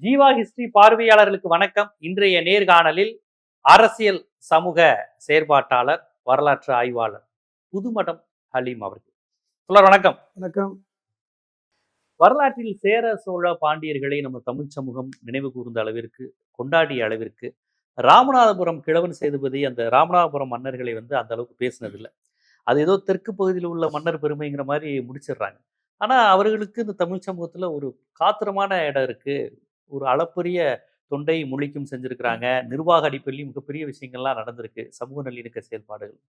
Jeeva history பார்வையாளர்களுக்கு வணக்கம். இன்றைய நேர்காணலில் அரசியல் சமூக செயற்பாட்டாளர், வரலாற்று ஆய்வாளர் புதுமடம் ஹலீம் அவர்கள். வணக்கம். வணக்கம். வரலாற்றில் சேர சோழ பாண்டியர்களை நம்ம தமிழ் சமூகம் நினைவு கூர்ந்த அளவிற்கு, கொண்டாடிய அளவிற்கு ராமநாதபுரம் கிழவன் சேதுபதி அந்த ராமநாதபுரம் மன்னர்களை அந்த அளவுக்கு பேசினதில்லை. அது ஏதோ தெற்கு பகுதியில் உள்ள மன்னர் பெருமைங்கிற மாதிரி முடிச்சிடுறாங்க. ஆனா அவர்களுக்கு இந்த தமிழ் சமூகத்துல ஒரு காத்திரமான இடம் இருக்கு. ஒரு அளப்பரிய தொண்டை மொழிக்கும் செஞ்சிருக்கிறாங்க. நிர்வாக அடிப்படையில் மிகப்பெரிய விஷயங்கள்லாம் நடந்திருக்கு. சமூக நல்லிணக்க செயல்பாடுகள்.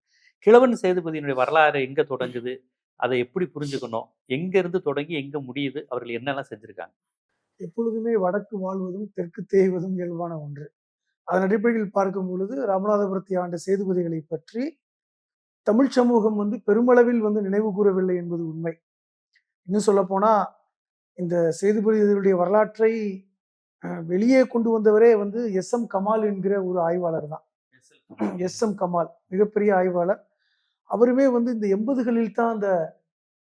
கிழவன் சேதுபதியினுடைய வரலாறு எங்க தொடங்குது, அதை எப்படி புரிஞ்சுக்கணும், எங்க இருந்து தொடங்கி எங்க முடியுது, அவர்கள் என்னெல்லாம் செஞ்சிருக்காங்க? எப்பொழுதுமே வடக்கு வாழ்வதும் தெற்கு தேய்வதும் இயல்பான ஒன்று. அதன் அடிப்படையில் பார்க்கும் பொழுது ராமநாதபுரத்தை ஆண்ட சேதுபதிகளை பற்றி தமிழ் சமூகம் பெருமளவில் நினைவு கூறவில்லை என்பது உண்மை. இன்னும் சொல்ல போனா இந்த சேதுபதிகளுடைய வரலாற்றை வெளியே கொண்டு வந்தவரே எஸ்.எம். கமால் என்கிற ஒரு ஆய்வாளர் தான். எஸ்.எம். கமால் மிகப்பெரிய ஆய்வாளர். அவருமே இந்த 80களில் தான் அந்த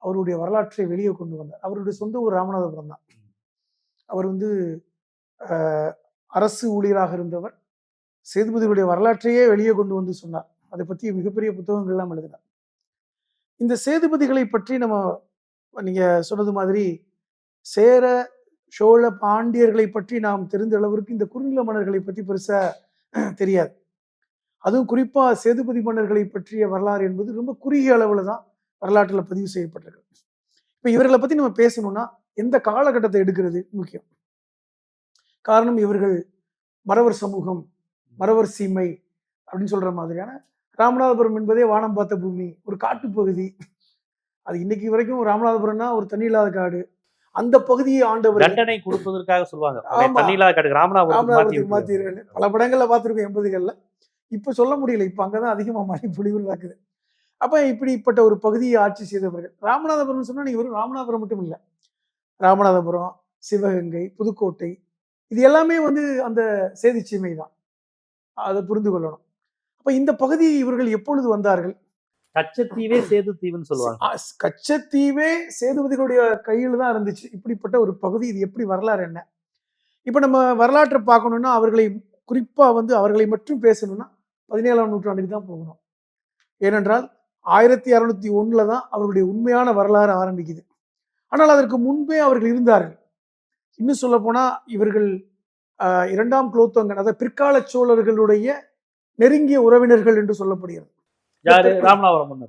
அவருடைய வரலாற்றை வெளியே கொண்டு வந்தார். அவருடைய சொந்த ஊர் ராமநாதபுரம் தான். அவர் அரசு ஊழியராக இருந்தவர். சேதுபதிகளுடைய வரலாற்றையே வெளியே கொண்டு வந்து சொன்னார். அதை பற்றி மிகப்பெரிய புத்தகங்கள்லாம் எழுதினார். இந்த சேதுபதிகளை பற்றி நீங்க சொன்னது மாதிரி சேர சோழ பாண்டியர்களை பற்றி நாம் தெரிந்த அளவிற்கு இந்த குறுநில மன்னர்களை பற்றி பெருசா தெரியாது. அதுவும் குறிப்பா சேதுபதி மன்னர்களை பற்றிய வரலாறு என்பது ரொம்ப குறுகிய அளவுல தான் வரலாற்றுல பதிவு செய்யப்பட்டிருக்கு. இப்ப இவர்களை பத்தி நம்ம பேசணும்னா எந்த காலகட்டத்தை எடுக்கிறது முக்கியம். காரணம், இவர்கள் மறவர் சமூகம், மறவர் சீமை அப்படின்னு சொல்ற மாதிரியான ராமநாதபுரம் என்பதே வானம் பார்த்த பூமி, ஒரு காட்டுப்பகுதி. அது இன்னைக்கு வரைக்கும் ராமநாதபுரம்னா ஒரு தண்ணி இல்லாத காடு. அந்த பகுதியை ஆண்டவர் தண்டனை கொடுப்பதற்காக சொல்லுவாங்க, தண்ணி இல்லாத காடு ராமநாதபுரத்துக்கு மாத்திடுறேன். பல படங்கள்ல பார்த்திருக்கோம் 80கள்ல. இப்ப சொல்ல முடியல, இப்ப அங்கதான் அதிகமா மழை பொழிவு இருக்குது. அப்ப இப்படிப்பட்ட ஒரு பகுதியை ஆட்சி செய்தவர்கள். ராமநாதபுரம் சொன்னா நீங்க வெறும் ராமநாதபுரம் மட்டும் இல்லை, ராமநாதபுரம், சிவகங்கை, புதுக்கோட்டை, இது எல்லாமே அந்த சேதி சீமை தான். அதை புரிந்து கொள்ளணும். அப்ப இந்த பகுதி இவர்கள் எப்பொழுது வந்தார்கள்? கச்சத்தீவே சேது தீவுன்னு சொல்லுவாங்க. கச்சத்தீவே சேதுபதிகளுடைய கையில் தான் இருந்துச்சு. இப்படிப்பட்ட ஒரு பகுதி, இது எப்படி வரலாறு என்ன? இப்ப நம்ம வரலாற்றை பார்க்கணும்னா அவர்களை குறிப்பா அவர்களை மட்டும் பேசணும்னா 17ஆம் நூற்றாண்டுக்கு தான் போகணும். ஏனென்றால் 1601 தான் அவர்களுடைய உண்மையான வரலாறு ஆரம்பிக்குது. ஆனால் அதற்கு முன்பே அவர்கள் இருந்தார்கள். இன்னும் சொல்ல போனா இவர்கள் 2ஆம் குலோத்துங்கன், அதாவது பிற்கால சோழர்களுடைய நெருங்கிய உறவினர்கள் என்று சொல்லப்படுகிறது. ராமநாதபுரம்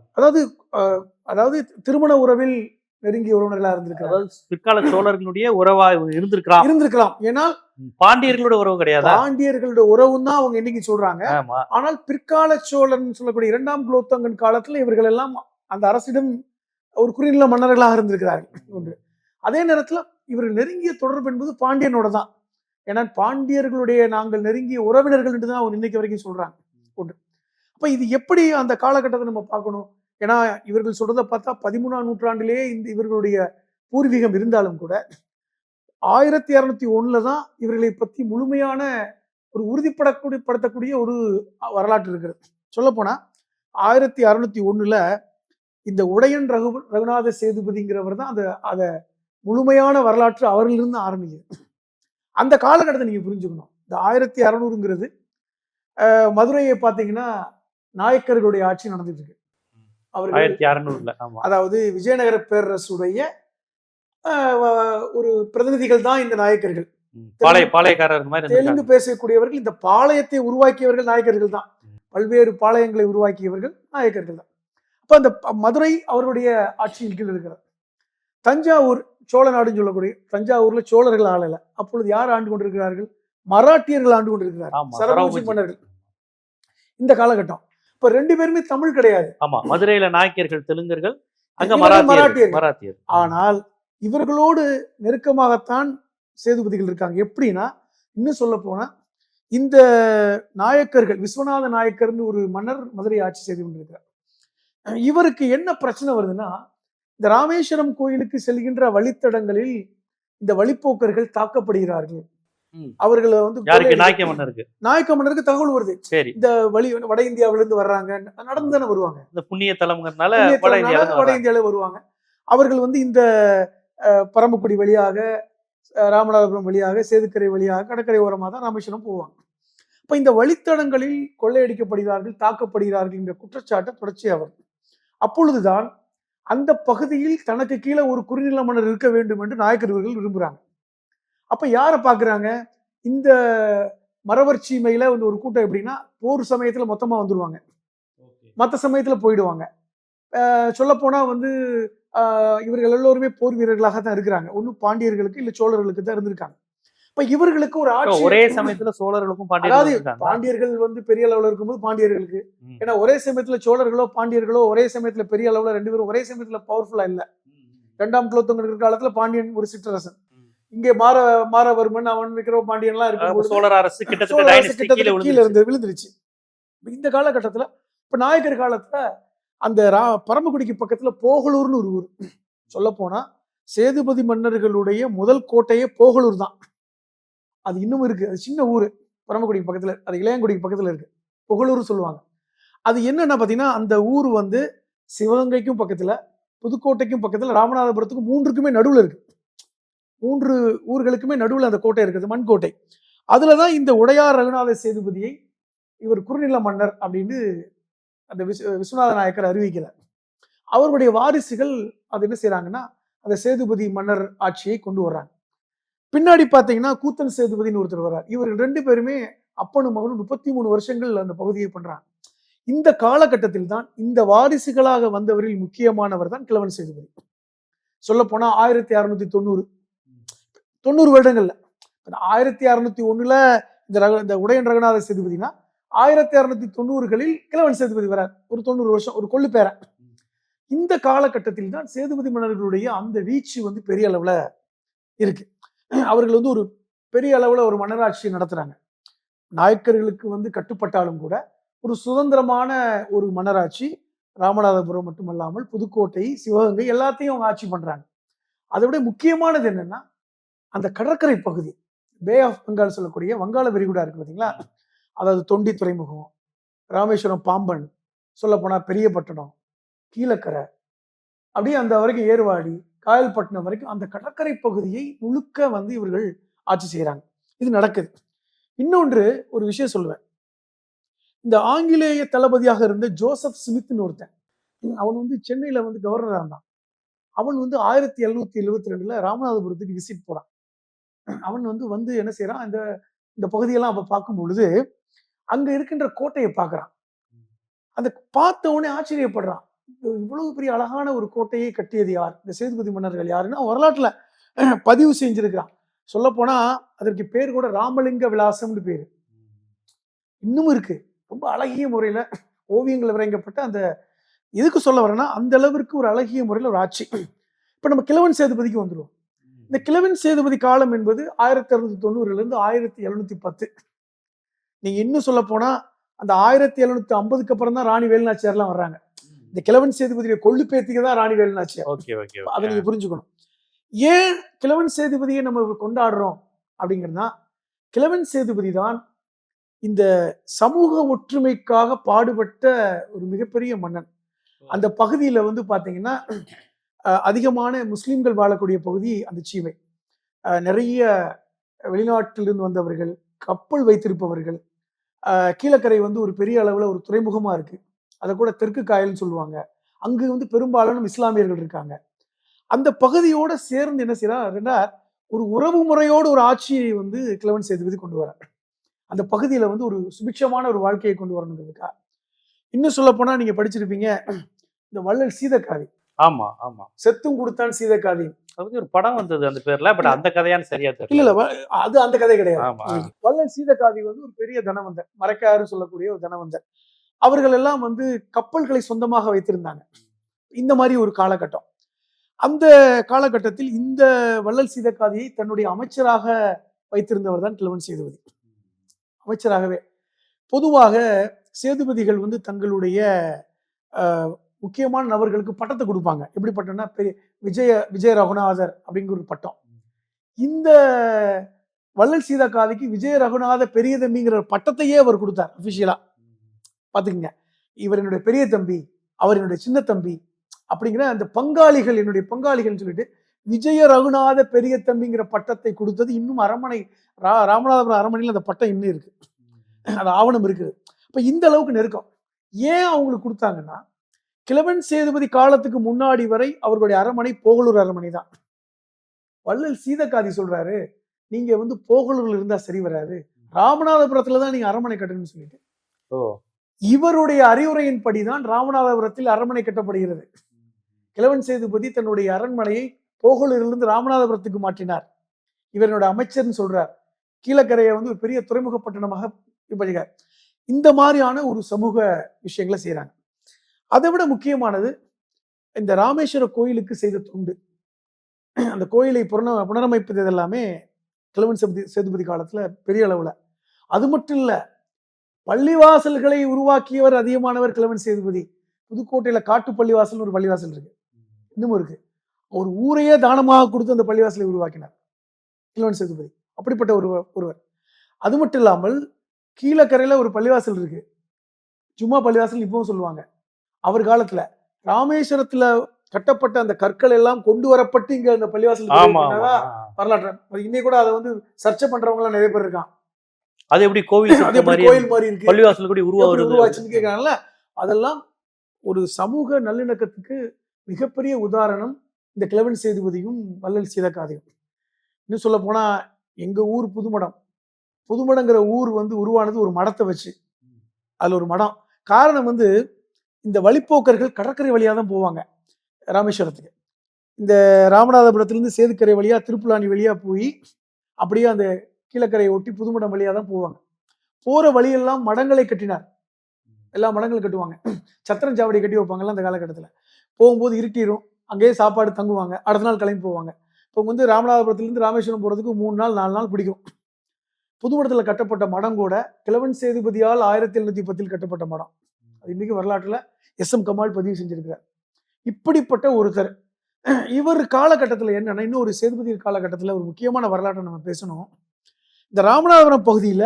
அதாவது திருமண உறவில் நெருங்கிய உறவினர்களா இருந்திருக்கிறார். பிற்கால சோழர்களுடைய உறவா இருந்திருக்கலாம். ஏனால் பாண்டியர்களோட உறவு கிடையாது. பாண்டியர்களுடைய உறவும் தான் அவங்க இன்னைக்கு சொல்றாங்க. ஆனால் பிற்கால சோழன் சொல்லக்கூடிய 2ஆம் குலோத்துங்கன் காலத்துல இவர்கள் எல்லாம் அந்த அரசிடம் ஒரு குறுநில மன்னர்களாக இருந்திருக்கிறார்கள் ஒன்று. அதே நேரத்துல இவர்கள் நெருங்கிய தொடர்பு என்பது பாண்டியனோட தான். ஏன்னா பாண்டியர்களுடைய நாங்கள் நெருங்கிய உறவினர்கள் என்று தான் அவங்க இன்னைக்கு வரைக்கும் சொல்றாங்க ஒன்று. அப்ப இது எப்படி அந்த காலகட்டத்தை நம்ம பார்க்கணும்? ஏன்னா இவர்கள் சொல்றதை பார்த்தா 13ஆம் நூற்றாண்டிலேயே இவர்களுடைய பூர்வீகம் இருந்தாலும் கூட 1601 தான் இவர்களை பற்றி முழுமையான ஒரு உறுதிப்படுத்தக்கூடிய ஒரு வரலாற்று இருக்கிறது. சொல்ல போனா 1601 இந்த உடையன் ரகுநாத சேதுபதிங்கிறவர் தான் அதை முழுமையான வரலாற்று அவர்களிருந்து ஆரம்பிக்குது. அந்த காலகட்டத்தை நீங்க புரிஞ்சுக்கணும். இந்த 1600ங்கிறது மதுரையை பார்த்தீங்கன்னா நாயக்கர்களுடைய ஆட்சி நடந்துட்டு இருக்கு. அதாவது விஜயநகர பேரரசுடைய ஒரு பிரதிநிதிகள் தான் இந்த நாயக்கர்கள். தெலுங்கு பேசக்கூடியவர்கள், இந்த பாளையத்தை உருவாக்கியவர்கள் நாயக்கர்கள் தான். பல்வேறு பாளையங்களை உருவாக்கியவர்கள் நாயக்கர்கள் தான். அப்ப அந்த மதுரை அவருடைய ஆட்சியின் கீழ் இருக்கிறார். தஞ்சாவூர் சோழ நாடுன்னு சொல்லக்கூடிய தஞ்சாவூர்ல சோழர்கள் ஆளல. அப்பொழுது யார் ஆண்டு கொண்டிருக்கிறார்கள்? மராட்டியர்கள் ஆண்டு கொண்டிருக்கிறார்கள், சரபோஜி மன்னர்கள். இந்த காலகட்டம். இப்ப 2 பேருமே தமிழ் கிடையாது. ஆமா, மதுரையில நாயக்கர்கள் தெலுங்கர்கள், அங்க மராட்டியர். ஆனால் இவர்களோடு நெருக்கமாகத்தான் சேதுபதிகள் இருக்காங்க. எப்படின்னா, இன்னும் சொல்ல போனா இந்த நாயக்கர்கள், விஸ்வநாத நாயக்கர்னு ஒரு மன்னர் மதுரை ஆட்சி செய்து கொண்டிருக்கிறார். இவருக்கு என்ன பிரச்சனை வருதுன்னா, இந்த ராமேஸ்வரம் கோயிலுக்கு செல்கின்ற வழித்தடங்களில் இந்த வழிப்போக்கர்கள் தாக்கப்படுகிறார்கள். அவர்களை நாயக்க மன்னருக்கு தகவல் வருது. இந்த வழி வட இந்தியாவிலிருந்து வர்றாங்க, நடந்து தானே வருவாங்க. இந்த புண்ணிய தலம்ங்கிறதுனால வட இந்தியாவில வருவாங்க. அவர்கள் இந்த பரமக்குடி வழியாக ராமநாதபுரம் வழியாக, சேதுக்கரை வழியாக, கடற்கரை ஓரமாக தான் ராமேஸ்வரம் போவாங்க. இப்ப இந்த வழித்தடங்களில் கொள்ளையடிக்கப்படுகிறார்கள், தாக்கப்படுகிறார்கள் என்ற குற்றச்சாட்டு தொடர்ச்சியாக வரும். அப்பொழுதுதான் அந்த பகுதியில் தனக்கு கீழே ஒரு குறுநில மன்னர் இருக்க வேண்டும் என்று நாயக்கர் இவர்கள் விரும்புறாங்க. அப்ப யாரை பாக்குறாங்க? இந்த மறவர் சீமையில வந்து ஒரு கூட்டம் எப்படின்னா, போர் சமயத்துல மொத்தமா வந்துருவாங்க, மற்ற சமயத்துல போயிடுவாங்க. சொல்ல போனா வந்து இவர்கள் எல்லோருமே போர் வீரர்களாக தான் இருக்கிறாங்க. ஒண்ணு பாண்டியர்களுக்கு இல்ல சோழர்களுக்கு தான் இருந்திருக்காங்க. இப்ப இவர்களுக்கு ஒரு ஆட்சி, ஒரே சமயத்துல சோழர்களுக்கும் அதாவது பாண்டியர்கள் வந்து பெரிய அளவுல இருக்கும்போது பாண்டியர்களுக்கு, ஏன்னா ஒரே சமயத்துல சோழர்களோ பாண்டியர்களோ ஒரே சமயத்துல பெரிய அளவுல ரெண்டு பேரும் ஒரே சமயத்துல பவர்ஃபுல்லா இல்ல. 2ஆம் குலோத்துங்க இருக்கிற காலத்துல பாண்டியன் ஒரு சிற்றரசன், இங்கே மாரவர்மன் அவன் இருக்கிற பாண்டியன் எல்லாம் இருக்கும், சோழர் அரசு கிட்டத்தட்ட கீழே இருந்து விழுந்துருச்சு. இந்த காலகட்டத்துல இப்ப நாயக்கர் காலத்துல அந்த பரமக்குடிக்கு பக்கத்துல போகலூர்னு ஒரு ஊர். சொல்ல போனா சேதுபதி மன்னர்களுடைய முதல் கோட்டையே போகலூர் தான். அது இன்னும் இருக்கு. அது சின்ன ஊரு, பரமக்குடிக்கு பக்கத்துல, அது இளையங்குடிக்கு பக்கத்துல இருக்கு, புகழூர் சொல்லுவாங்க. அது என்னன்னா பாத்தீங்கன்னா, அந்த ஊர் வந்து சிவகங்கைக்கும் பக்கத்துல, புதுக்கோட்டைக்கும் பக்கத்துல, ராமநாதபுரத்துக்கும் 3க்குமே நடுவுல இருக்கு. 3 ஊர்களுக்குமே நடுவுல அந்த கோட்டை இருக்குது, மண் கோட்டை. அதுலதான் இந்த உடையார் ரகுநாத சேதுபதியை இவர் குறுநில மன்னர் அப்படின்னு அந்த விஸ்வநாத நாயக்கர் அறிவிக்கிறார். அவருடைய வாரிசுகள் அது என்ன செய்யறாங்கன்னா, அந்த சேதுபதி மன்னர் ஆட்சியை கொண்டு வர்றாங்க. பின்னாடி பாத்தீங்கன்னா கூத்தன் சேதுபதினு ஒருத்தர் வர்றார். இவர்கள் 2 பேருமே அப்பனும் மகனும் 33 வருஷங்கள் அந்த பகுதியை பண்றாங்க. இந்த காலகட்டத்தில் தான் இந்த வாரிசுகளாக வந்தவரில் முக்கியமானவர் தான் கிழவன் சேதுபதி. சொல்ல போனா 1690 வருடங்கள்ல, 1601ல இந்த உடையன் ரகுநாத சேதுபதினா 1690களில் கிழவன் சேதுபதி வரார். ஒரு 90 வருஷம், ஒரு கொள்ளு பேர. இந்த காலகட்டத்தில் தான் சேதுபதி மன்னர்களுடைய அந்த வீச்சு வந்து பெரிய அளவுல இருக்கு. அவர்கள் வந்து ஒரு பெரிய அளவுல ஒரு மன்னராட்சியை நடத்துறாங்க. நாயக்கர்களுக்கு வந்து கட்டுப்பட்டாலும் கூட ஒரு சுதந்திரமான ஒரு மன்னராட்சி. ராமநாதபுரம் மட்டுமல்லாமல் புதுக்கோட்டை, சிவகங்கை எல்லாத்தையும் அவங்க ஆட்சி பண்றாங்க. அதை விட முக்கியமானது என்னன்னா, அந்த கடற்கரை பகுதி, பே ஆஃப் பெங்கால் சொல்லக்கூடிய வங்காள விரிகுடா இருக்கு பாத்தீங்களா, அதாவது தொண்டி துறைமுகம், ராமேஸ்வரம், பாம்பன், சொல்ல போனா பெரியபட்டணம், கீழக்கரை, அப்படியே அந்த வரைக்கும் ஏர்வாடி, காயல்பட்டினம் வரைக்கும் அந்த கடற்கரை பகுதியை முழுக்க வந்து இவர்கள் ஆட்சி செய்யறாங்க. இது நடக்குது. இன்னொன்று ஒரு விஷயம் சொல்லுவேன். இந்த ஆங்கிலேய தளபதியாக இருந்த ஜோசப் ஸ்மித்னு ஒருத்தன், அவன் வந்து சென்னையில வந்து கவர்னரா இருந்தான். அவன் வந்து 1772ல ராமநாதபுரத்துக்கு விசிட் போறான். அவன் வந்து என்ன செய்யறான், இந்த பகுதியெல்லாம் அப்ப பார்க்கும் பொழுது அங்க இருக்கின்ற கோட்டையை பார்க்கறான். அந்த பார்த்த உடனே ஆச்சரியப்படுறான். இவ்வளவு பெரிய அழகான ஒரு கோட்டையை கட்டியது யார், இந்த சேதுபதி மன்னர்கள் யாருன்னா வரலாற்றுல பதிவு செஞ்சிருக்கிறான். சொல்ல போனா அதற்கு பேர் கூட ராமலிங்க விலாசம்னு பேரு இன்னும் இருக்கு. ரொம்ப அழகிய முறையில ஓவியங்கள் வரையப்பட்ட அந்த, எதுக்கு சொல்ல வரேன்னா, அந்த அளவிற்கு ஒரு அழகிய முறையில ஒரு ஆட்சி. இப்ப நம்ம கிழவன் சேதுபதிக்கு வந்துருவோம். இந்த கிழவன் சேதுபதி காலம் என்பது 1690ல இருந்து 1710. நீங்க இன்னும் சொல்ல போனா அந்த 1750க்கு அப்புறம் தான் ராணி வேலுநாச்சியார்லாம் வர்றாங்க. இந்த கிழவன் சேதுபதியை கொள்ளு பேத்திக்கு தான் ராணி வேலுநாச்சியார். அதை நீங்க புரிஞ்சுக்கணும். ஏன் கிழவன் சேதுபதியை நம்ம கொண்டாடுறோம் அப்படிங்கிறதுனா, கிழவன் சேதுபதி தான் இந்த சமூக ஒற்றுமைக்காக பாடுபட்ட ஒரு மிகப்பெரிய மன்னன். அந்த பகுதியில வந்து பாத்தீங்கன்னா அதிகமான முஸ்லிம்கள் வாழக்கூடிய பகுதி அந்த சீமை. நிறைய வெளிநாட்டிலிருந்து வந்தவர்கள், கப்பல் வைத்திருப்பவர்கள். கீழக்கரை வந்து ஒரு பெரிய அளவுல ஒரு துறைமுகமா இருக்கு. அதை கூட தெற்கு காயல்னு சொல்லுவாங்க. அங்கு வந்து பெரும்பாலான இஸ்லாமியர்கள் இருக்காங்க. அந்த பகுதியோட சேர்ந்து என்ன செய்யறா, ஒரு உறவு முறையோடு ஒரு ஆட்சியை வந்து கிழவன் சேதுபதி கொண்டு வர, அந்த பகுதியில வந்து ஒரு சுபிட்சமான ஒரு வாழ்க்கையை கொண்டு வரணுங்கிறதுக்கா. இன்னும் சொல்ல போனா நீங்க படிச்சிருப்பீங்க, இந்த வள்ளல் சீதக்காதி. ஆமா ஆமா, செத்தும் கொடுத்தான் சீதக்காதி. அது ஒரு படம் வந்தது அந்த பேர்ல, பட் அந்த கதையான்னு சரியா தெரியல. இல்ல அது அந்த கதை கிடையாது. வள்ளல் சீதக்காதி வந்து ஒரு பெரிய தனவந்தர், மரக்காரு சொல்லக்கூடிய ஒரு தனவந்தர். அவர்கள் எல்லாம் வந்து கப்பல்களை சொந்தமாக வைத்திருந்தாங்க. இந்த மாதிரி ஒரு காலகட்டம். அந்த காலகட்டத்தில் இந்த வள்ளல் சீதக்காதியை தன்னுடைய அமைச்சராக வைத்திருந்தவர் தான் கிழவன் சேதுபதி. அமைச்சராகவே. பொதுவாக சேதுபதிகள் வந்து தங்களுடைய முக்கியமான நபர்களுக்கு பட்டத்தை கொடுப்பாங்க. எப்படி பட்டம்னா, விஜய ரகுநாதர் அப்படிங்கிற ஒரு பட்டம். இந்த வள்ளல் சீதக்காதிக்கு விஜய ரகுநாத பெரிய தம்பிங்கிற பட்டத்தையே அவர் கொடுத்தார் அபிஷியலா. பாத்துக்கங்க, இவர் என்னுடைய பெரிய தம்பி, அவர் என்னுடைய சின்ன தம்பி அப்படிங்கிற அந்த பங்காளிகள், என்னுடைய பங்காளிகள் சொல்லிட்டு விஜய ரகுநாத பெரிய தம்பிங்கிற பட்டத்தை கொடுத்தது இன்னும் அரண்மனை ராமநாதபுரம் அரண்மனையில் அந்த பட்டம் இன்னும் இருக்கு, அது ஆவணம் இருக்குது. இப்ப இந்த அளவுக்கு நெருக்கம் ஏன் அவங்களுக்கு கொடுத்தாங்கன்னா, கிழவன் சேதுபதி காலத்துக்கு முன்னாடி வரை அவர்களுடைய அரண்மனை போகலூர் அரண்மனை தான். வள்ளல் சீதக்காதி சொல்றாரு, நீங்க வந்து போகலூர்ல இருந்தா சரி வராது, ராமநாதபுரத்துலதான் நீங்க அரண்மனை கட்டணும்னு சொல்லிட்டு இவருடைய அறிவுரையின் படிதான் ராமநாதபுரத்தில் அரண்மனை கட்டப்படுகிறது. கிழவன் சேதுபதி தன்னுடைய அரண்மனையை போகலூரிலிருந்து ராமநாதபுரத்துக்கு மாற்றினார். இவருடைய அமைச்சர்னு சொல்றார். கீழக்கரையை வந்து ஒரு பெரிய துறைமுக பட்டணமாக படிக்கிறார். இந்த மாதிரியான ஒரு சமூக விஷயங்களை செய்யறாங்க. அதை விட முக்கியமானது இந்த ராமேஸ்வர கோயிலுக்கு செய்த தொண்டு. அந்த கோயிலை புனரமைப்பது எல்லாமே கிழவன் சேதுபதி காலத்துல பெரிய அளவுல. அது மட்டும் இல்ல, பள்ளிவாசல்களை உருவாக்கியவர் அதிகமானவர் கிழவன் சேதுபதி. புதுக்கோட்டையில காட்டு பள்ளிவாசல் ஒரு பள்ளிவாசல் இருக்கு, இன்னமும் இருக்கு. ஒரு ஊரையே தானமாக கொடுத்து அந்த பள்ளிவாசலை உருவாக்கினார் கிழவன் சேதுபதி. அப்படிப்பட்ட ஒருவர். அது மட்டும் இல்லாமல் கீழக்கரையில ஒரு பள்ளிவாசல் இருக்கு, ஜும்மா பள்ளிவாசல் இப்பவும் சொல்லுவாங்க. அவர் காலத்துல ராமேஸ்வரத்துல கட்டப்பட்ட அந்த கற்கள் எல்லாம் கொண்டு வரப்பட்டு இங்க அந்த பள்ளிவாசல் வரலாற்று. இன்னைக்கு கூட அதை வந்து சர்ச்சை பண்றவங்க எல்லாம் நிறைய பேர் இருக்கான். அது எப்படி கோவில் மாதிரி இருக்கு, பள்ளிவாசல் கூட உருவாச்சுன்னு கேட்கறாங்கல்ல. அதெல்லாம் ஒரு சமூக நல்லிணக்கத்துக்கு மிகப்பெரிய உதாரணம் இந்த கிழவன் சேதுபதியும் வள்ளல் சீதக்காதியும். இன்னும் சொல்ல போனா எங்க ஊர் புதுமடங்கிற ஊர் வந்து உருவானது ஒரு மடத்தை வச்சு. அதுல ஒரு மடம். காரணம் வந்து இந்த வழிப்போக்கர்கள் கடற்கரை வழியா தான் போவாங்க ராமேஸ்வரத்துக்கு. இந்த ராமநாதபுரத்திலிருந்து சேதுக்கரை வழியா திருப்புலானி வழியா போய் அப்படியே அந்த கீழக்கரையை ஒட்டி புதுமடம் வழியா தான் போவாங்க. போற வழியெல்லாம் மடங்களை கட்டினார். எல்லா மடங்களும் கட்டுவாங்க, சத்திரம் சாவடி கட்டி வைப்பாங்கல்ல அந்த காலகட்டத்துல. போகும்போது இருட்டிடும், அங்கேயே சாப்பாடு தங்குவாங்க, அடுத்த நாள் கிளம்பி போவாங்க. இப்போ வந்து ராமநாதபுரத்திலிருந்து ராமேஸ்வரம் போறதுக்கு 3 நாள் 4 நாள் பிடிக்கும். புதுமடத்துல கட்டப்பட்ட மடம் கூட கிழவன் சேதுபதியால் 1710 கட்டப்பட்ட மடம். அது இன்னைக்கு வரலாற்றுல எஸ்.எம். கமால் பதிவு செஞ்சிருக்கிறார். இப்படிப்பட்ட ஒருத்தர். இவர் காலகட்டத்தில் என்னன்னா, இன்னும் ஒரு சேதுபதி காலகட்டத்தில் ஒரு முக்கியமான வரலாற்றை நம்ம பேசணும். இந்த ராமநாதபுரம் பகுதியில,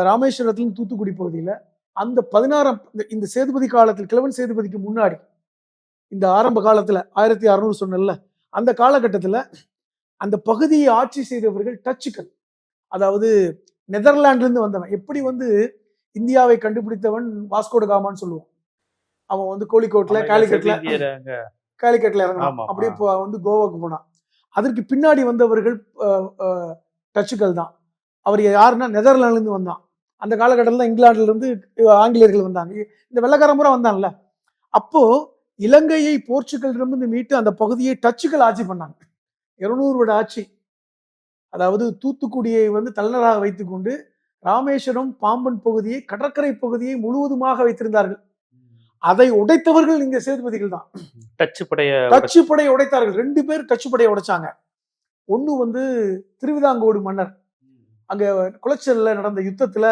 ராமேஸ்வரத்திலும் தூத்துக்குடி பகுதியில அந்த 16ஆம் இந்த சேதுபதி காலத்தில், கிழவன் சேதுபதிக்கு முன்னாடி இந்த ஆரம்ப காலத்துல 1600 சொன்னல, அந்த காலகட்டத்துல அந்த பகுதியை ஆட்சி செய்தவர்கள் டச்சுக்கள். அதாவது நெதர்லாண்ட்ல இருந்து வந்தவன். எப்படி வந்து இந்தியாவை கண்டுபிடித்தவன் வாஸ்கோட காமான்னு சொல்லுவோம். அவன் வந்து கோழிக்கோட்ல காலிக்கட்ல இறங்கினான், அப்படியே வந்து கோவாக்கு போனான். அதற்கு பின்னாடி வந்தவர்கள் டச்சுக்கள் தான். அவர் யாருன்னா நெதர்லாண்ட்ல இருந்து வந்தான். அந்த காலகட்டத்தில் இங்கிலாந்துல இருந்து ஆங்கிலேயர்கள் வந்தாங்க. இந்த வெள்ளக்காரன் பூரா வந்தான்ல. அப்போ இலங்கையை போர்ச்சுகலிருந்து மீட்டு அந்த பகுதியை டச்சுக்கள் ஆட்சி பண்ணாங்க. 200 வருட ஆட்சி. அதாவது தூத்துக்குடியை வந்து தலைநகராக வைத்துக் கொண்டு ராமேஸ்வரம், பாம்பன் பகுதியை, கடற்கரை பகுதியை முழுவதுமாக வைத்திருந்தார்கள். அதை உடைத்தவர்கள் இங்க சேதுபதிகள் தான். டச்சு படையை உடைத்தார்கள். 2 பேர் டச்சு படையை உடைச்சாங்க. ஒண்ணு வந்து திருவிதாங்கோடு மன்னர், அங்க குளச்சல்ல நடந்த யுத்தத்துல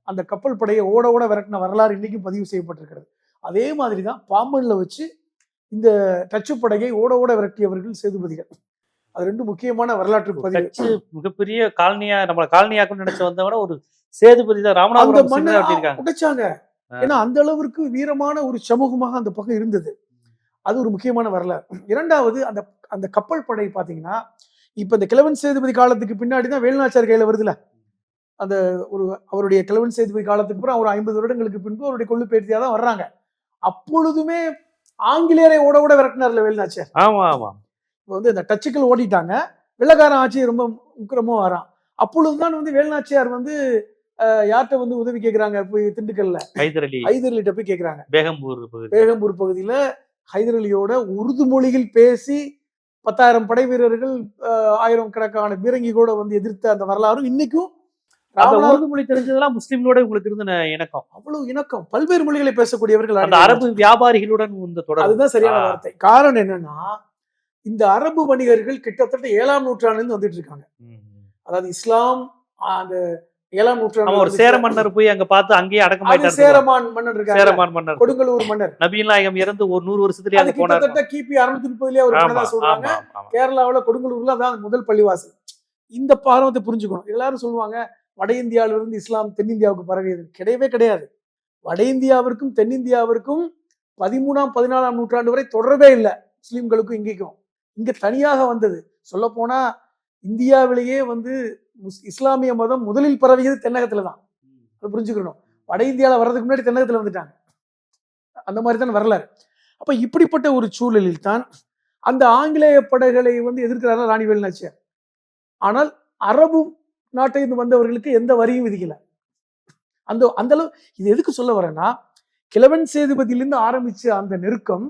அந்த கப்பல் படையை ஓட ஓட விரட்டின வரலாறு இன்னைக்கும் பதிவு செய்யப்பட்டிருக்கிறது. அதே மாதிரிதான் பாம்பன்ல வச்சு இந்த டச்சு படையை ஓட ஓட விரட்டியவர்கள் சேதுபதிகள். அது 2 முக்கியமான வரலாற்று பதிவு. மிகப்பெரிய காலனியா, நம்மள காலனியாக்குன்னு நினைச்சு வந்தவன ஒரு சேதுபதி தான். ராமநாதபுரம் உடைச்சாங்க. ஏன்னா அந்த அளவிற்கு வீரமான ஒரு சமூகமாக அந்த பக்கம் இருந்தது. அது ஒரு முக்கியமான வரலாறு. இரண்டாவது, அந்த அந்த கப்பல் படை பாத்தீங்கன்னா, இப்ப இந்த கிழவன் சேதுபதி காலத்துக்கு பின்னாடிதான் வேலுநாச்சியார் கையில வருதுல. அந்த ஒரு அவருடைய கிழவன் சேதுபதி காலத்துக்கு அப்புறம் ஒரு 50 வருடங்களுக்கு பின்பு அவருடைய கொள்ளு பேட்டியா தான் வர்றாங்க. அப்பொழுதுமே ஆங்கிலேயரை ஓட ஓட விரட்டினார்ல வேலுநாச்சியார். ஆமா ஆமா. இப்போ வந்து இந்த டச்சுக்கள் ஓடிட்டாங்க, வெள்ளக்காரன் ஆட்சி ரொம்ப உக்கிரமா வரான். அப்பொழுதுதான் வந்து வேலுநாச்சியார் வந்து யார்கிட்ட வந்து உதவி கேட்கிறாங்க, போய் திண்டுக்கல்ல ஹைதர் போய் கேட்கிறாங்க. பேகம்பூர் பகுதியில ஹைதர் அலியோட உருது மொழியில் பேசி 10,000 படை வீரர்கள், 1000 கணக்கான பீரங்கி கூட வந்து எதிர்த்த அந்த வரலாறும் இன்னைக்கும். உருது மொழி தெரிஞ்சதெல்லாம் முஸ்லிம்களோட உங்களுக்கு இருந்த இணக்கம், அவ்வளவு இணக்கம். பல்வேறு மொழிகளை பேசக்கூடியவர்கள், அந்த அரபு வியாபாரிகளுடன் இந்த தொடர். அதுதான் சரியான வார்த்தை. காரணம் என்னன்னா, இந்த அரபு வணிகர்கள் கிட்டத்தட்ட 7ஆம் நூற்றாண்டுல வந்துட்டு இருக்காங்க. அதாவது இஸ்லாம் அந்த 7ஆம் நூற்றாண்டு ஒரு சேர மன்னர் போய் அங்க பார்த்து அங்கேயே அடக்கமாயிட்டார். சேரமான் மன்னர் இருக்காங்க, சேரமான் மன்னர், கொடுங்கலூர் மன்னர். நபிகள் நாயகம் இறந்து ஒரு 100 வருஷத்துலயே அது போனார். கிட்டத்தட்ட கிபி 630லயே அவர் பண்ணதா சொல்றாங்க. கேரளாவுல கொடுங்கலூர்ல தான் முதல் பள்ளிவாசல். இந்த பாரம்பரியத்தை புரிஞ்சுக்கணும். எல்லாரும் சொல்லுவாங்க வட இந்தியாவில இருந்து இஸ்லாம் தென்னிந்தியாவுக்கு பரவியது. கிடையவே கிடையாது. வட இந்தியாவிற்கும் தென்னிந்தியாவிற்கும் 13ஆம் 14ஆம் நூற்றாண்டு வரை தொடரவே இல்லை முஸ்லிம்களுக்கும் இங்கேக்கும். இங்க தனியாக வந்தது. சொல்ல போனா இந்தியாவிலேயே வந்து இஸ்லாமிய மதம் முதலில் பரவியது தென்னகத்துல தான். அதை புரிஞ்சுக்கணும். வட இந்தியாவில் வர்றதுக்கு முன்னாடி தென்னகத்துல வந்துட்டாங்க. அந்த மாதிரி தான் வரலாறு. அப்ப இப்படிப்பட்ட ஒரு சூழலில் தான் அந்த ஆங்கிலேய படைகளை வந்து எதிர்க்கிறார்கள் ராணி வேலு நாச்சியார். ஆனால் அரபு நாட்டை வந்தவர்களுக்கு எந்த வரியும் விதிக்கல. அந்த அந்த அளவு. இது எதுக்கு சொல்ல வரேன்னா, கிழவன் சேதுபதியிலிருந்து ஆரம்பிச்ச அந்த நெருக்கம்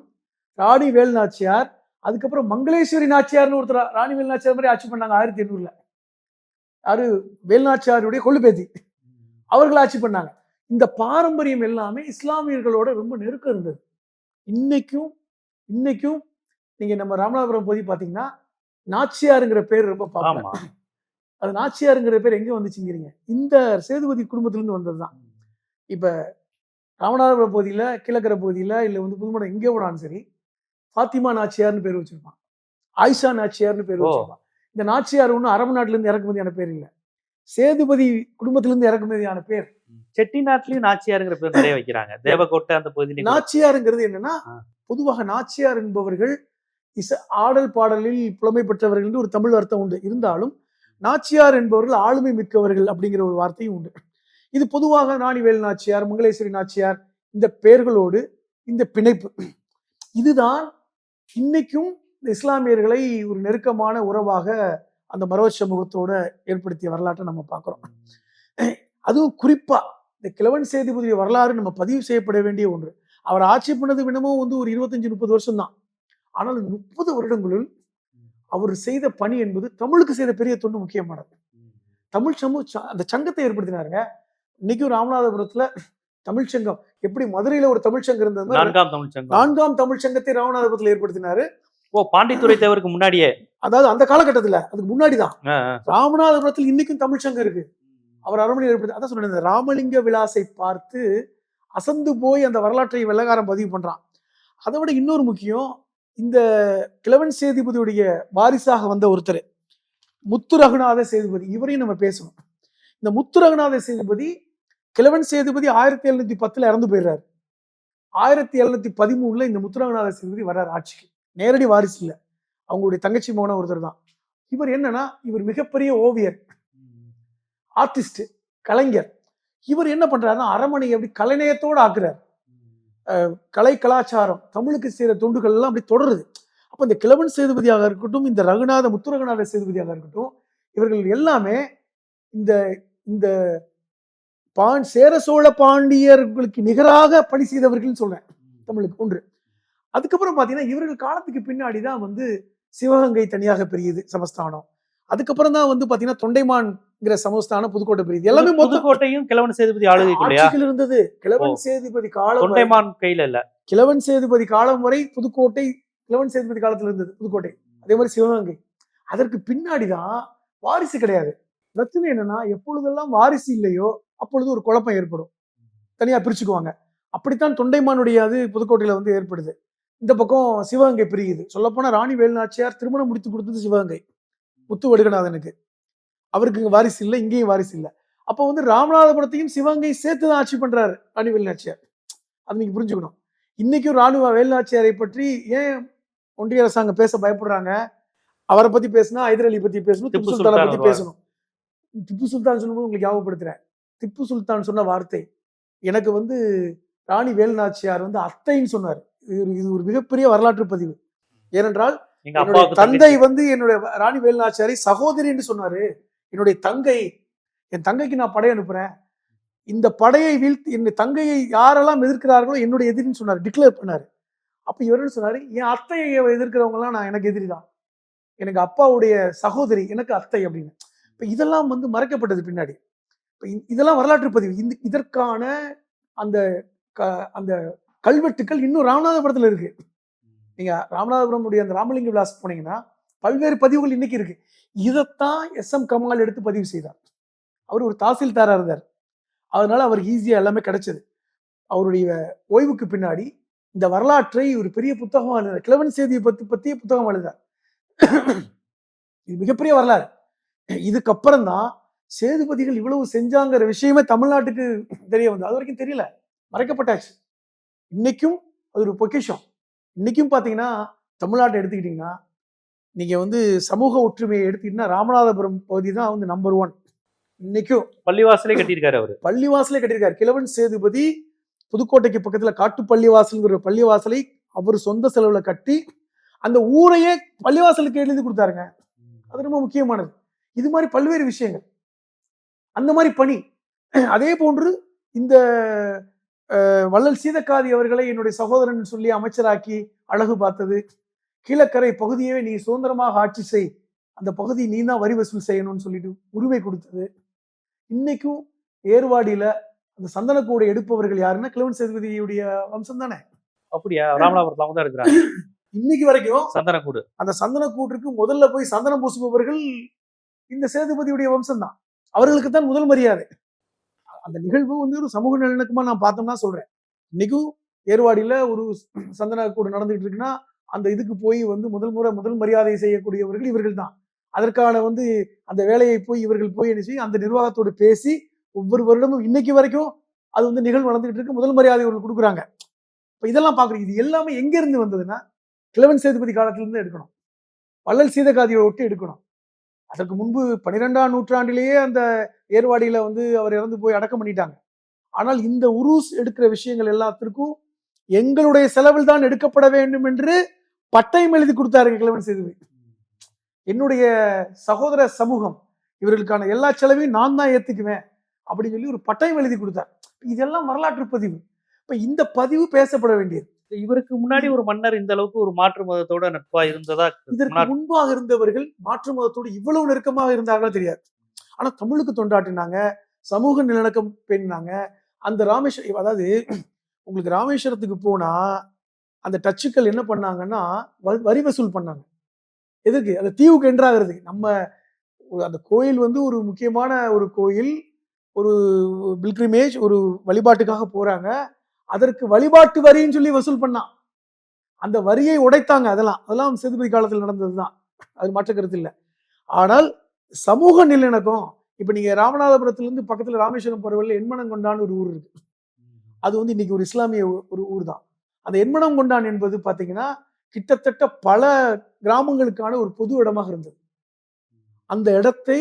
ராணி வேலு நாச்சியார், அதுக்கப்புறம் மங்களேஸ்வரி நாச்சியார்னு ஒருத்தர் ராணி வேலு நாச்சியார் மாதிரி ஆட்சி பண்ணாங்க 1800. யாரு? வேலு நாச்சியாருடைய கொள்ளுபேத்தி. அவர்கள் ஆட்சி பண்ணாங்க. இந்த பாரம்பரியம் எல்லாமே இஸ்லாமியர்களோட ரொம்ப நெருக்கம் இருந்தது. இன்னைக்கும் நீங்க நம்ம ராமநாதபுரம் பகுதி பாத்தீங்கன்னா நாச்சியாருங்கிற பேர் ரொம்ப பாப்பா. அது நாச்சியாருங்கிற பேர் எங்க வந்துச்சுங்கிறீங்க? இந்த சேதுபதி குடும்பத்திலிருந்து வந்ததுதான். இப்ப ராமநாதபுரம் பகுதியில, கிழக்கரை பகுதியில, இல்ல வந்து புதுமணம் எங்கே போனாலும் சரி, பாத்திமா நாச்சியார்னு பேர் வச்சிருப்பான், ஆயிஷா நாச்சியார்னு பேர் வச்சிருப்பான். இந்த நாச்சியார் ஒன்றும் அரபு நாட்டுல இருந்து இறக்குமதியான பேர் இல்ல, சேதுபதி குடும்பத்திலிருந்து இறக்குமதியான பேர். செட்டிநாட்டிலையும் நாச்சியாருங்கிற பேர் நிறைய வைக்கிறாங்க. தேவகோட்டை அந்த பகுதியில் நாச்சியாருங்கிறது என்னன்னா, பொதுவாக நாச்சியார் என்பவர்கள் ஆடல் பாடலில் புலமை பெற்றவர்கள் என்று ஒரு தமிழ் அர்த்தம் உண்டு. இருந்தாலும் நாச்சியார் என்பவர்கள் ஆளுமை மிக்கவர்கள் அப்படிங்கிற ஒரு வார்த்தையும் உண்டு. இது பொதுவாக ராணி வேலு நாச்சியார், மங்களேஸ்வரி நாச்சியார் இந்த பெயர்களோடு இந்த பிணைப்பு, இதுதான் இன்னைக்கும் இந்த இஸ்லாமியர்களை ஒரு நெருக்கமான உறவாக அந்த மரவ சமூகத்தோட ஏற்படுத்திய வரலாற்றை நம்ம பார்க்கிறோம். அதுவும் குறிப்பா இந்த கிழவன் சேதுபதி வரலாறு நம்ம பதிவு செய்யப்பட வேண்டிய ஒன்று. அவர் ஆட்சி பண்ணது வினமும் வந்து ஒரு 25-30 வருஷம் தான். ஆனால் 30 வருடங்களுள் அவர் செய்த பணி என்பது தமிழுக்கு செய்த பெரிய தொண்டு முக்கியமானது. தமிழ் சமூக அந்த சங்கத்தை ஏற்படுத்தினாருங்க. இன்னைக்கும் ராமநாதபுரத்துல தமிழ் சங்கம், எப்படி மதுரையில ஒரு தமிழ் சங்கம் இருந்தது, 4ஆம் தமிழ் சங்கத்தை ராமநாதபுரத்துல ஏற்படுத்தினாரு. பாண்டித்துரை தேவருக்கு முன்னாடியே, அதாவது அந்த காலகட்டத்துல, அதுக்கு முன்னாடிதான் ராமநாதபுரத்தில் இன்னைக்கும் தமிழ் சங்கம் இருக்கு. அவர் அரண்மனை ஏற்படுத்தி, அதான் சொன்ன ராமலிங்க விலாசை பார்த்து அசந்து போய் அந்த வரலாற்றை வெள்ளக்காரன் பதிவு பண்றான். அதை விட இன்னொரு முக்கியம், இந்த கிழவன் சேதுபதியுடைய வாரிசாக வந்த ஒருத்தர் முத்து ரகுநாத சேதுபதி, இவரையும் நம்ம பேசணும். இந்த முத்து ரகுநாத சேதுபதி, கிழவன் சேதுபதி 1710 இறந்து போயிடுறாரு. 1713 இந்த முத்து ரகுநாத சேதுபதி வர்றாரு ஆட்சிக்கு. நேரடி வாரிசு இல்லை, அவங்களுடைய தங்கச்சி மகன ஒருத்தர் தான். இவர் என்னன்னா, இவர் மிகப்பெரிய ஓவியர், ஆர்டிஸ்ட், கலைஞர். இவர் என்ன பண்றாருன்னா, அரண்மனையை அப்படி கலைநயத்தோடு ஆக்குறார். கலை கலாச்சாரம், தமிழுக்கு செய்யற தொண்டுகள் எல்லாம் அப்படி தொடருது. அப்ப இந்த கிழவன் சேதுபதியாக இருக்கட்டும், இந்த முத்து ரகுநாத சேதுபதியாக இருக்கட்டும், இவர்கள் எல்லாமே இந்த இந்த சேர சோழ பாண்டியர்களுக்கு நிகராக பணி செய்தவர்கள் சொல்றேன் தமிழுக்கு ஒன்று. அதுக்கப்புறம் பாத்தீங்கன்னா, இவர்கள் காலத்துக்கு பின்னாடிதான் வந்து சிவகங்கை தனியாக பெரியது சமஸ்தானம். அதுக்கப்புறம் தான் வந்து பாத்தீங்கன்னா தொண்டைமான்ங்கிற சமஸ்தானம், புதுக்கோட்டை பெரியது. எல்லாமே புதுக்கோட்டையும் கிழவன் சேதுபதி ஆளுகைக்குள்ள இருந்தது. கிழவன் சேதுபதி காலம், தொண்டைமான் கையில இல்ல, கிழவன் சேதுபதி காலம் வரை புதுக்கோட்டை கிழவன் சேதுபதி காலத்துல இருந்தது புதுக்கோட்டை. அதே மாதிரி சிவகங்கை. அதற்கு பின்னாடிதான் வாரிசு கிடையாது. பிரச்சனை என்னன்னா, எப்பொழுதெல்லாம் வாரிசு இல்லையோ அப்பொழுது ஒரு குழப்பம் ஏற்படும், தனியா பிரிச்சுக்குவாங்க. அப்படித்தான் தொண்டைமானுடைய அது புதுக்கோட்டையில வந்து ஏற்படுது. இந்த பக்கம் சிவகங்கை பிரியுது. சொல்லப்போனா ராணி வேலு நாச்சியார் திருமணம் முடித்து கொடுத்தது சிவகங்கை, முத்து வடுகநாதனுக்கு. அவருக்கு இங்க வாரிசு இல்லை, இங்கேயும் வாரிசு இல்லை. அப்ப வந்து ராமநாதபுரத்தையும் சிவகங்கை சேர்த்துதான் ஆட்சி பண்றாரு ராணி வேலு நாச்சியார். அது நீங்க புரிஞ்சுக்கணும். இன்னைக்கும் ராணுவ வேலு நாச்சியாரை பற்றி ஏன் ஒன்றிய அரசாங்கம் பேச பயப்படுறாங்க? அவரை பத்தி பேசினா ஹைதர் அலி பத்தி பேசணும், திப்பு சுல்தானை பத்தி பேசணும். திப்பு சுல்தான் சொல்லும்போது உங்களுக்கு ஞாபகப்படுத்துறேன், திப்பு சுல்தான் சொன்ன வார்த்தை, எனக்கு வந்து ராணி வேலு நாச்சியார் வந்து அத்தைன்னு சொன்னார். இது ஒரு மிகப்பெரிய வரலாற்று பதிவு. ஏனென்றால் என்னுடைய தந்தை வந்து என்னுடைய ராணி வேலு நாச்சியாரை சகோதரி என்று சொன்னாரு. என்னுடைய தங்கை, என் தங்கைக்கு நான் படை அனுப்புறேன், இந்த படையை வீழ்த்தி என்னுடைய தங்கையை யாரெல்லாம் எதிர்க்கிறார்களோ என்னுடைய எதிரின்னு சொன்னார், டிக்ளேர் பண்ணாரு. அப்ப இவருன்னு சொன்னாரு, என் அத்தையை எதிர்க்கிறவங்க எல்லாம் நான் எனக்கு எதிரி தான், எனக்கு அப்பாவுடைய சகோதரி எனக்கு அத்தை அப்படின்னு. இப்ப இதெல்லாம் வந்து மறைக்கப்பட்டது பின்னாடி. இதெல்லாம் வரலாற்று பதிவு. இதற்கான அந்த அந்த கல்வெட்டுக்கள் இன்னும் ராமநாதபுரத்துல இருக்கு. நீங்க ராமநாதபுரம் அந்த ராமலிங்க விலாஸ் போனீங்கன்னா பல்வேறு பதிவுகள் இன்னைக்கு இருக்கு. இதைத்தான் எஸ்.எம். கமால் எடுத்து பதிவு செய்தார். அவர் ஒரு தாசில்தாரா இருந்தார், அதனால அவருக்கு ஈஸியா எல்லாமே கிடைச்சது. அவருடைய ஓய்வுக்கு பின்னாடி இந்த வரலாற்றை ஒரு பெரிய புத்தகம் எழுதினார், கிழவன் சேதியை பத்திய புத்தகம் எழுதினார். இது மிகப்பெரிய வரலாறு. இதுக்கப்புறம் தான் சேதுபதிகள் இவ்வளவு செஞ்சாங்கிற விஷயமே தமிழ்நாட்டுக்கு தெரிய வந்து, அது வரைக்கும் தெரியல, மறைக்கப்பட்டாச்சு. இன்னைக்கும் அது ஒரு பொக்கிஷம். இன்னைக்கும் பாத்தீங்கன்னா தமிழ்நாட்டை எடுத்துக்கிட்டீங்கன்னா நீங்க வந்து சமூக ஒற்றுமையை எடுத்தீங்கன்னா ராமநாதபுரம் பகுதி தான் வந்து நம்பர் 1 இன்னைக்கும். பள்ளிவாசலே கட்டியிருக்காரு அவரு. பள்ளிவாசலே கட்டியிருக்காரு கிழவன் சேதுபதி. புதுக்கோட்டைக்கு பக்கத்துல காட்டு பள்ளிவாசல்ங்கிற பள்ளிவாசலை அவர் சொந்த செலவுல கட்டி அந்த ஊரையே பள்ளிவாசலுக்கு எழுதி கொடுத்தாருங்க. அது ரொம்ப முக்கியமானது. இது மாதிரி பல்வேறு விஷயங்கள், அந்த மாதிரி பணி. அதே போன்று இந்த வள்ளல் சீதக்காதி அவர்களை என்னுடைய சகோதரன் சொல்லி அமைச்சராக்கி அழகு பார்த்தது. கீழக்கரை பகுதியே நீ சுதந்திரமாக ஆட்சி செய், அந்த பகுதி நீ தான் வரி வசூல் செய்யணும்னு சொல்லிட்டு உரிமை கொடுத்தது. இன்னைக்கும் ஏர்வாடியில அந்த சந்தனக்கூடை எடுப்பவர்கள் யாருன்னா கிழவன் சேதுபதியுடைய வம்சம் தானே. அப்படியா? ராமநாதபுரத்துல அவங்க தான் இருக்கிறாங்க இன்னைக்கு வரைக்கும் சந்தனக்கூடு. அந்த சந்தனக்கூட்டுக்கு முதல்ல போய் சந்தனம் பூசுபவர்கள் இந்த சேதுபதியுடைய வம்சம் தான். அவர்களுக்கு தான் முதல் மரியாதை. அந்த நிகழ்வு வந்து ஒரு சமூக நல்லிணக்கமா நான் பார்த்தோம்னா சொல்றேன். இன்னைக்கும் ஏர்வாடியில ஒரு சந்தனக்கூடு நடந்துகிட்டு இருக்குன்னா அந்த இதுக்கு போய் வந்து முதல் மரியாதை செய்யக்கூடியவர்கள் இவர்கள் தான். அதற்கான வந்து அந்த வேலையை போய் இவர்கள் போய் என்ன செய்ய அந்த நிர்வாகத்தோடு பேசி ஒவ்வொரு வருடமும் இன்னைக்கு வரைக்கும் அது வந்து நிகழ்வு நடந்துகிட்டு இருக்கு. முதல் மரியாதை இவர்கள் கொடுக்குறாங்க. இப்ப இதெல்லாம் பாக்குறீங்க. இது எல்லாமே எங்க இருந்து வந்ததுன்னா கிழவன் சேதுபதி காலத்திலிருந்து எடுக்கணும். வள்ளல் சீதக்காதியை ஒட்டி எடுக்கணும். அதற்கு முன்பு 12ஆம் நூற்றாண்டிலேயே அந்த ஏர்வாடியில வந்து அவர் இறந்து போய் அடக்கம் பண்ணிட்டாங்க. ஆனால் இந்த உருஸ் எடுக்கிற விஷயங்கள் எல்லாத்திற்கும் எங்களுடைய செலவில் தான் எடுக்கப்பட வேண்டும் என்று பட்டயம் எழுதி கொடுத்தாருங்க கிழவன் சேதுபதி. என்னுடைய சகோதர சமூகம் இவர்களுக்கான எல்லா செலவையும் நான் தான் ஏத்துக்குவேன் அப்படின்னு சொல்லி ஒரு பட்டயம் எழுதி கொடுத்தார். இதெல்லாம் வரலாற்று பதிவு. இப்ப இந்த பதிவு பேசப்பட வேண்டியது. இவருக்கு முன்னாடி ஒரு மன்னர் இந்த அளவுக்கு ஒரு மாற்று மதத்தோட நட்பா இருந்ததா? இதற்கு முன்பாக இருந்தவர்கள் மாற்று மதத்தோடு இவ்வளவு நெருக்கமாக இருந்தார்களா தெரியாது. ஆனா தமிழுக்கு தொண்டாட்டினாங்க, சமூக நிலநடுக்கம் பேணினாங்க. அந்த ராமேஸ்வரம், அதாவது உங்களுக்கு ராமேஸ்வரத்துக்கு போனா அந்த டச்சுக்கள் என்ன பண்ணாங்கன்னா வரி வசூல் பண்ணாங்க. எதுக்கு? அந்த தீவுக்கு என்றாகிறது. நம்ம அந்த கோயில் வந்து ஒரு முக்கியமான ஒரு கோயில், ஒரு பில்கிரிமேஜ், ஒரு வழிபாட்டுக்காக போறாங்க. அதற்கு வழிபாட்டு வரின்னு சொல்லி வசூல் பண்ணான். அந்த வரியை உடைத்தாங்க. அதெல்லாம் சேதுபதி காலத்தில் நடந்ததுதான். அது மாற்ற கருத்து இல்லை. ஆனால் சமூக நல்லிணக்கம், இப்ப நீங்க ராமநாதபுரத்துல இருந்து பக்கத்துல ராமேஸ்வரம் போறவர்கள் எண்மனங்கொண்டான்னு ஒரு ஊர் இருக்கு. அது வந்து இன்னைக்கு ஒரு இஸ்லாமிய ஒரு ஊர் தான். அந்த எண்மனங்கொண்டான் என்பது பாத்தீங்கன்னா கிட்டத்தட்ட பல கிராமங்களுக்கான ஒரு பொது இடமாக இருந்தது. அந்த இடத்தை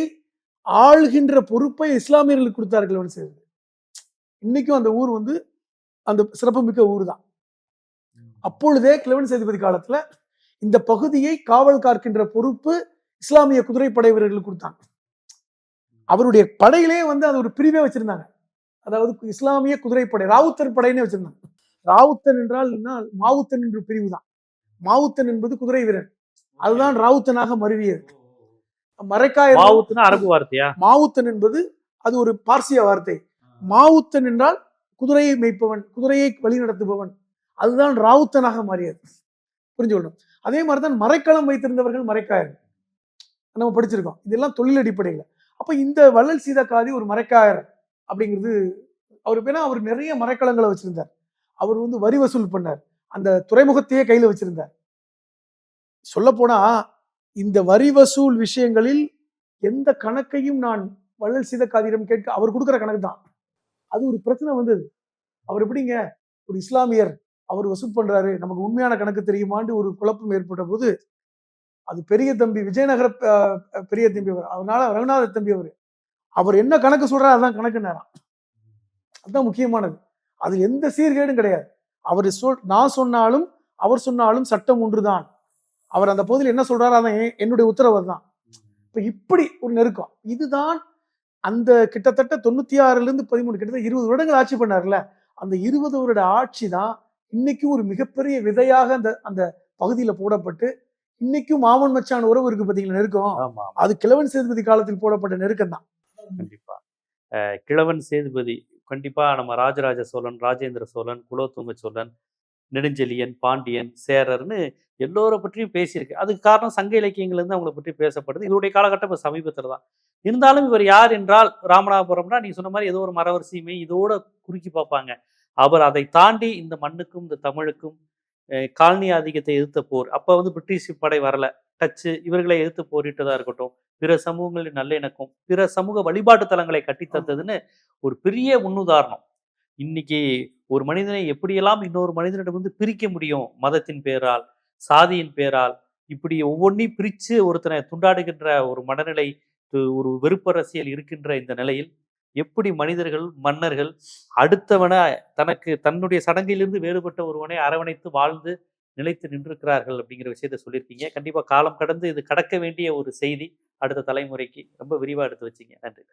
ஆள்கின்ற பொறுப்பை இஸ்லாமியர்களுக்கு கொடுத்தார்கள் சேதுபதி. இன்னைக்கும் அந்த ஊர் வந்து அந்த சிறப்புமிக்க ஊர் தான். அப்பொழுதே கிழவன் சேதுபதி காலத்துல இந்த பகுதியை காவல் காக்கின்ற பொறுப்பு இஸ்லாமிய குதிரைப்படை வீரர்களுக்கு கொடுத்தாங்க. அவருடைய படையிலே வந்து அது ஒரு பிரிவே வச்சிருந்தாங்க. அதாவது இஸ்லாமிய குதிரைப்படை, ராவுத்தர் படைன்னு வச்சிருந்தாங்க. ராவுத்தன் என்றால் மாவுத்தன் என்ற பிரிவு தான். மாவுத்தன் என்பது குதிரை வீரன், அதுதான் ராவுத்தனாக மருவியது. மரைக்காயர் அரபு வார்த்தையா? மாவுத்தன் என்பது அது ஒரு பார்சிய வார்த்தை. மாவுத்தன் என்றால் குதிரையை மேய்ப்பவன், குதிரையை வழிநடத்துபவன், அதுதான் ராவுத்தனாக மாறியது. புரிஞ்சுக்கணும். அதே மாதிரிதான் மரைக்களம் வைத்திருந்தவர்கள் மரைக்காயர், நம்ம படிச்சிருக்கோம். இதெல்லாம் தொழில் அடிப்படையில். அப்ப இந்த வள்ளல் சீதக்காதி ஒரு மரைக்காயர் அப்படிங்கிறது அவரு பேனா. அவர் நிறைய மரைக்களங்களை வச்சிருந்தார். அவர் வந்து வரி வசூல் பண்ணார். அந்த துறைமுகத்தையே கையில வச்சிருந்தார். சொல்ல போனா இந்த வரி வசூல் விஷயங்களில் எந்த கணக்கையும் நான் வள்ளல் சீதக்காதியிடம் கேட்க, அவர் கொடுக்குற கணக்கு தான். அது ஒரு பிரச்சனை வந்தது. அவர் எப்படிங்க ஒரு இஸ்லாமியர் அவர் வசூல் பண்றாரு, நமக்கு உண்மையான கணக்கு தெரியுமான்னு ஒரு குழப்பம் ஏற்பட்ட போது அது பெரிய தம்பி விஜயநகர பெரிய தம்பி அவர், அதனால ரகுநாத தம்பி அவர் என்ன கணக்கு சொல்றாரு அதான் கணக்கு நேரம். அதுதான் முக்கியமானது. அது எந்த சீர்கேடும் கிடையாது. அவர் நான் சொன்னாலும் அவர் சொன்னாலும் சட்டம் ஒன்றுதான். அவர் அந்த பகுதியில் என்ன சொல்றாரு அதான் என்னுடைய உத்தரவு தான். இப்படி ஒரு நெருக்கம். இதுதான் அந்த கிட்டத்தட்ட 96 13 கிட்டத்தட்ட 20 வருடங்கள் ஆட்சி பண்ணார்ல, அந்த 20 வருட ஆட்சி தான் இன்னைக்கும் ஒரு மிகப்பெரிய விதையாக அந்த பகுதியில போடப்பட்டு இன்னைக்கும் மாமன் மச்சான் உறவு இருக்கு பாத்தீங்களா, நெருக்கம். அது கிழவன் சேதுபதி காலத்தில் போடப்பட்ட நெருக்கம் தான். கண்டிப்பா கிழவன் சேதுபதி கண்டிப்பா நம்ம ராஜராஜ சோழன், ராஜேந்திர சோழன், குலோத்துங்க சோழன், நெடுஞ்செழியன், பாண்டியன், சேரர்னு எல்லோரை பற்றியும் பேசியிருக்கு. அதுக்கு காரணம் சங்க இலக்கியங்கள் இருந்து அவங்களை பற்றி பேசப்படுது. இவருடைய காலகட்டம் இப்போ சமீபத்தில் தான். இருந்தாலும் இவர் யார் என்றால் ராமநாதபுரம்னா நீ சொன்ன மாதிரி ஏதோ ஒரு மரவரிசையுமே இதோட குறுக்கி பார்ப்பாங்க. அவர் அதை தாண்டி இந்த மண்ணுக்கும் இந்த தமிழுக்கும் காலனி ஆதிக்கத்தை எதிர்த்த போர், அப்போ வந்து பிரிட்டிஷ் படை வரல, டச்சு இவர்களை எதிர்த்து போரிட்டதா இருக்கட்டும், பிற சமூகங்களின் நல்லிணக்கம், பிற சமூக வழிபாட்டு தலங்களை கட்டித்தந்ததுன்னு ஒரு பெரிய முன்னுதாரணம். இன்னைக்கு ஒரு மனிதனை எப்படியெல்லாம் இன்னொரு மனிதனிடம் வந்து பிரிக்க முடியும், மதத்தின் பேரால், சாதியின் பேரால், இப்படி ஒவ்வொன்றையும் பிரித்து ஒருத்தனை துண்டாடுகின்ற ஒரு மனநிலை, ஒரு வெறுப்பரசியல் இருக்கின்ற இந்த நிலையில் எப்படி மனிதர்கள், மன்னர்கள் அடுத்தவனை தனக்கு தன்னுடைய சடங்கிலிருந்து வேறுபட்ட ஒருவனை அரவணைத்து வாழ்ந்து நிலைத்து நின்றிருக்கிறார்கள் அப்படிங்கிற விஷயத்த சொல்லியிருக்கீங்க. கண்டிப்பா காலம் கடந்து இது கடக்க வேண்டிய ஒரு செய்தி அடுத்த தலைமுறைக்கு. ரொம்ப விரிவா எடுத்து வச்சீங்க. நன்றி.